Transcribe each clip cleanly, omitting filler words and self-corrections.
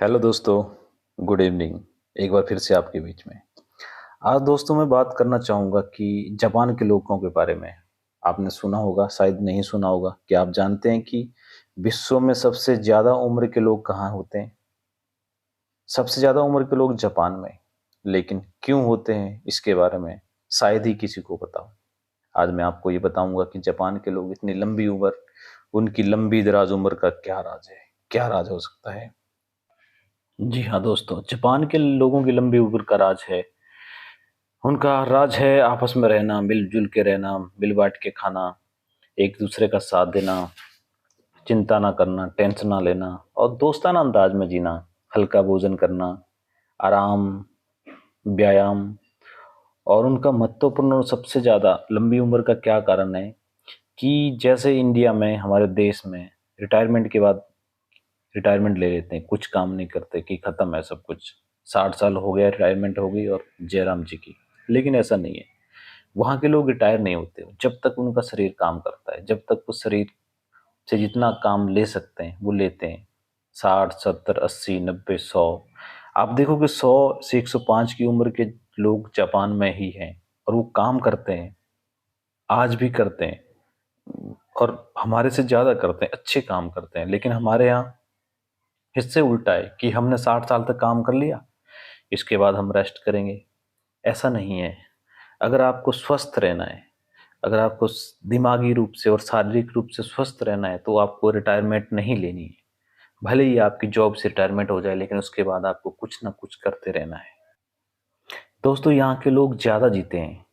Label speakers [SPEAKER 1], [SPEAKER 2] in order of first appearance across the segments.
[SPEAKER 1] Hello दोस्तों, good evening. एक बार फिर से आपके बीच में। आज दोस्तों मैं बात करना चाहूँगा कि जापान के लोगों के बारे में। आपने सुना होगा, शायद नहीं सुना होगा। क्या आप जानते हैं कि विश्व में सबसे ज़्यादा उम्र के लोग कहाँ होते हैं? सबसे ज़्यादा उम्र के लोग जापान में। लेकिन क्यों होते हैं इसके बारे में शायद ही किसी को पता हो। आज मैं आपको ये बताऊंगा कि जापान के लोग इतनी लंबी उम्र, उनकी लंबी दराज उम्र का क्या राज है, क्या राज हो सकता है। जी हाँ दोस्तों, जापान के लोगों की लंबी उम्र का राज है, उनका राज है आपस में रहना, मिलजुल के रहना, मिल बांट के खाना, एक दूसरे का साथ देना, चिंता ना करना, टेंशन ना लेना और दोस्ताना अंदाज में जीना, हल्का भोजन करना, आराम, व्यायाम। और उनका महत्वपूर्ण और सबसे ज्यादा लंबी उम्र का क्या कारण है कि जैसे इंडिया में, हमारे देश में रिटायरमेंट के बाद रिटायरमेंट ले लेते हैं, कुछ काम नहीं करते कि खत्म है सब कुछ, 60 साल हो गया, रिटायरमेंट हो गई और जयराम जी की। लेकिन ऐसा नहीं है, वहाँ के लोग रिटायर नहीं होते जब तक उनका शरीर काम करता है, जब तक वो शरीर से जितना काम ले सकते हैं वो लेते हैं। 60, 70, 80, 90, 100। आप देखोगे 100 से 105 की उम्र के लोग जापान में ही हैं और वो काम करते हैं, आज भी करते हैं और हमारे से ज्यादा करते हैं, अच्छे काम करते हैं। लेकिन हमारे यहाँ इससे उल्टा है कि हमने 60 साल तक काम कर लिया, इसके बाद हम रेस्ट करेंगे। ऐसा नहीं है। अगर आपको स्वस्थ रहना है, अगर आपको दिमागी रूप से और शारीरिक रूप से स्वस्थ रहना है तो आपको रिटायरमेंट नहीं लेनी है। भले ही आपकी जॉब से रिटायरमेंट हो जाए, लेकिन उसके बाद आपको कुछ ना कुछ करते रहना है। दोस्तों, यहाँ के लोग ज़्यादा जीते हैं,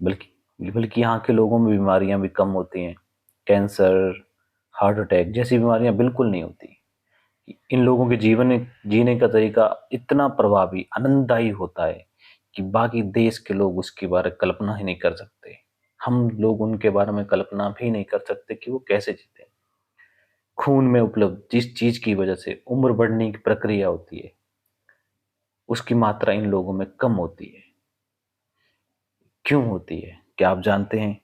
[SPEAKER 1] बल्कि बल्कि यहाँ के लोगों में बीमारियां भी कम होती हैं। कैंसर, हार्ट अटैक जैसी बीमारियां बिल्कुल नहीं होती। इन लोगों के जीवन जीने का तरीका इतना प्रभावी, आनंददायी होता है कि बाकी देश के लोग उसके बारे में कल्पना ही नहीं कर सकते। हम लोग उनके बारे में कल्पना भी नहीं कर सकते कि वो कैसे जीते। खून में उपलब्ध जिस चीज की वजह से उम्र बढ़ने की प्रक्रिया होती है, उसकी मात्रा इन लोगों में कम होती है। क्यों होती है, क्या आप जानते हैं?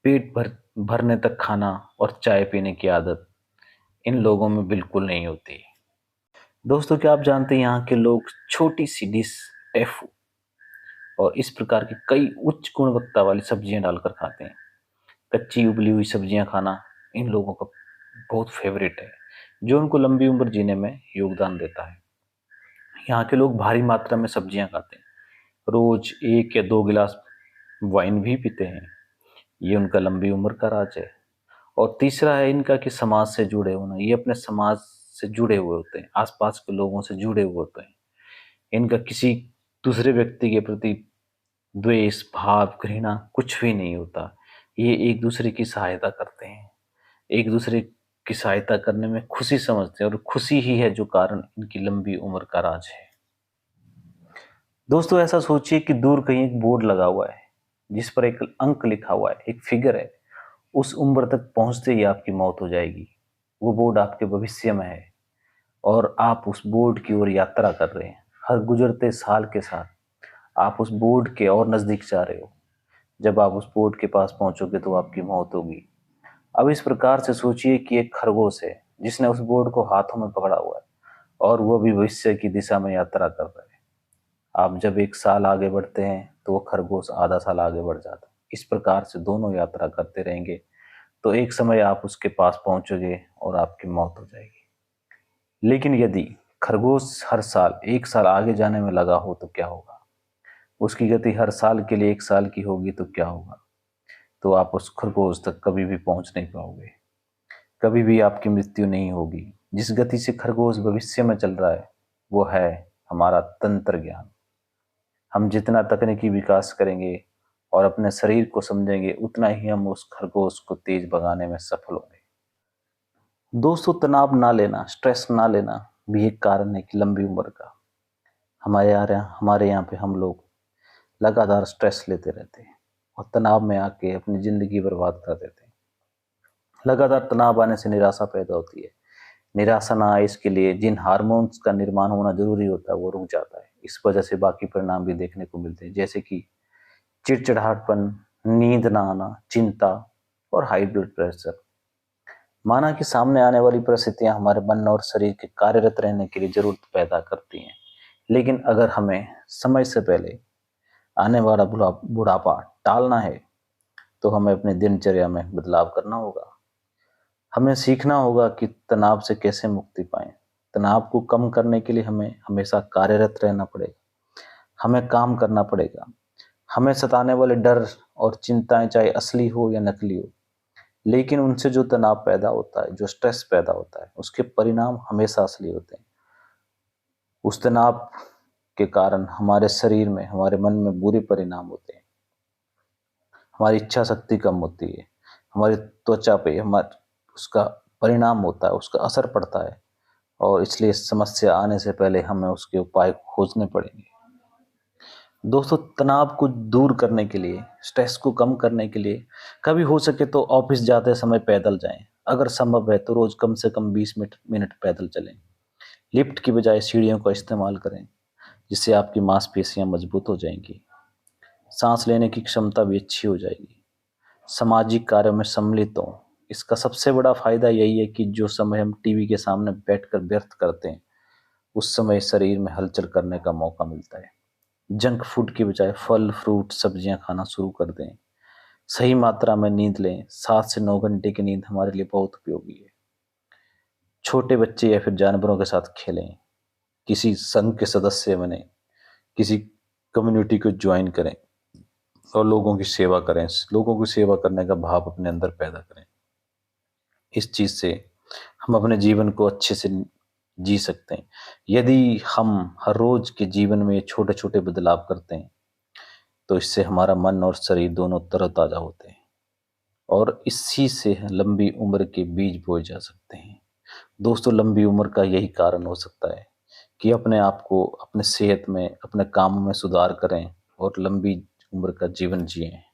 [SPEAKER 1] पेट भरने तक खाना और चाय पीने की आदत इन लोगों में बिल्कुल नहीं होती। दोस्तों, क्या आप जानते हैं यहाँ के लोग छोटी सी डिश, टैफू और इस प्रकार की कई उच्च गुणवत्ता वाली सब्जियां डालकर खाते हैं। कच्ची उबली हुई सब्जियां खाना इन लोगों का बहुत फेवरेट है, जो उनको लंबी उम्र जीने में योगदान देता है। यहाँ के लोग भारी मात्रा में सब्जियां खाते हैं, रोज 1 या 2 गिलास वाइन भी पीते हैं। ये उनका लंबी उम्र का राज है। और तीसरा है इनका कि समाज से जुड़े होना। ये अपने समाज से जुड़े हुए होते हैं, आसपास के लोगों से जुड़े हुए होते हैं। इनका किसी दूसरे व्यक्ति के प्रति द्वेष, भाव, घृणा कुछ भी नहीं होता। ये एक दूसरे की सहायता करते हैं, एक दूसरे की सहायता करने में खुशी समझते हैं और खुशी ही है जो कारण इनकी लंबी उम्र का राज है। दोस्तों, ऐसा सोचिए कि दूर कहीं एक बोर्ड लगा हुआ है जिस पर एक अंक लिखा हुआ है, एक फिगर है। उस उम्र तक पहुंचते ही आपकी मौत हो जाएगी। वो बोर्ड आपके भविष्य में है और आप उस बोर्ड की ओर यात्रा कर रहे हैं। हर गुजरते साल के साथ आप उस बोर्ड के और नजदीक जा रहे हो। जब आप उस बोर्ड के पास पहुंचोगे तो आपकी मौत होगी। अब इस प्रकार से सोचिए कि एक खरगोश है जिसने उस बोर्ड को हाथों में पकड़ा हुआ है और वो भी भविष्य की दिशा में यात्रा कर रहा है। आप जब 1 साल आगे बढ़ते हैं तो वो खरगोश आधा साल आगे बढ़ जाता है। इस प्रकार से दोनों यात्रा करते रहेंगे तो एक समय आप उसके पास पहुंचोगे और आपकी मौत हो जाएगी। लेकिन यदि खरगोश हर साल 1 साल आगे जाने में लगा हो तो क्या होगा? उसकी गति हर साल के लिए 1 साल की होगी तो क्या होगा? तो आप उस खरगोश तक कभी भी पहुंच नहीं पाओगे, कभी भी आपकी मृत्यु नहीं होगी। जिस गति से खरगोश भविष्य में चल रहा है वो है हमारा तंत्र ज्ञान। हम जितना तकनीकी विकास करेंगे और अपने शरीर को समझेंगे, उतना ही हम उस खरगोश को तेज भगाने में सफल होंगे। दोस्तों, तनाव ना लेना, स्ट्रेस ना लेना भी एक कारण है कि लंबी उम्र का। हमारे यहाँ पे हम लोग लगातार स्ट्रेस लेते रहते हैं और तनाव में आके अपनी जिंदगी बर्बाद कर देते हैं। लगातार तनाव आने से निराशा पैदा होती है। निराशा ना आए इसके लिए जिन हार्मोन्स का निर्माण होना जरूरी होता है वो रुक जाता है। इस वजह से बाकी परिणाम भी देखने को मिलते हैं, जैसे कि चिड़चिड़ाहटपन, नींद ना आना, चिंता और हाई ब्लड प्रेशर। माना कि सामने आने वाली परिस्थितियां हमारे मन और शरीर के कार्यरत रहने के लिए जरूरत पैदा करती हैं, लेकिन अगर हमें समय से पहले आने वाला बुढ़ापा टालना है तो हमें अपनी दिनचर्या में बदलाव करना होगा। हमें सीखना होगा कि तनाव से कैसे मुक्ति पाएं। तनाव को कम करने के लिए हमें हमेशा कार्यरत रहना पड़ेगा, हमें काम करना पड़ेगा। हमें सताने वाले डर और चिंताएं चाहे असली हो या नकली हो, लेकिन उनसे जो तनाव पैदा होता है, जो स्ट्रेस पैदा होता है, उसके परिणाम हमेशा असली होते हैं। उस तनाव के कारण हमारे शरीर में, हमारे मन में बुरे परिणाम होते हैं। हमारी इच्छा शक्ति कम होती है, हमारी त्वचा पे हमारे उसका परिणाम होता है, उसका असर पड़ता है, और इसलिए समस्या आने से पहले हमें उसके उपाय खोजने पड़ेंगे। दोस्तों, तनाव को दूर करने के लिए, स्ट्रेस को कम करने के लिए कभी हो सके तो ऑफिस जाते समय पैदल जाएं। अगर संभव है तो रोज कम से कम 20 मिनट पैदल चलें। लिफ्ट की बजाय सीढ़ियों का इस्तेमाल करें, जिससे आपकी मांसपेशियां मजबूत हो जाएंगी, सांस लेने की क्षमता भी अच्छी हो जाएगी। सामाजिक कार्यों में सम्मिलित हों। इसका सबसे बड़ा फायदा यही है कि जो समय हम टीवी के सामने बैठकर व्यर्थ करते हैं, उस समय शरीर में हलचल करने का मौका मिलता है। जंक फूड की बजाय फल, फ्रूट, सब्जियां खाना शुरू कर दें। सही मात्रा में नींद लें। 7 से 9 घंटे की नींद हमारे लिए बहुत उपयोगी है। छोटे बच्चे या फिर जानवरों के साथ खेलें। किसी संघ के सदस्य बने, किसी कम्युनिटी को ज्वाइन करें और लोगों की सेवा करें। लोगों की सेवा करने का भाव अपने अंदर पैदा करें। इस चीज से हम अपने जीवन को अच्छे से जी सकते हैं। यदि हम हर रोज के जीवन में छोटे छोटे बदलाव करते हैं, तो इससे हमारा मन और शरीर दोनों तरोताजा होते हैं, और इसी से लंबी उम्र के बीज बोए जा सकते हैं। दोस्तों, लंबी उम्र का यही कारण हो सकता है कि अपने आप को, अपने सेहत में, अपने काम में सुधार करें और लंबी उम्र का जीवन जिएं।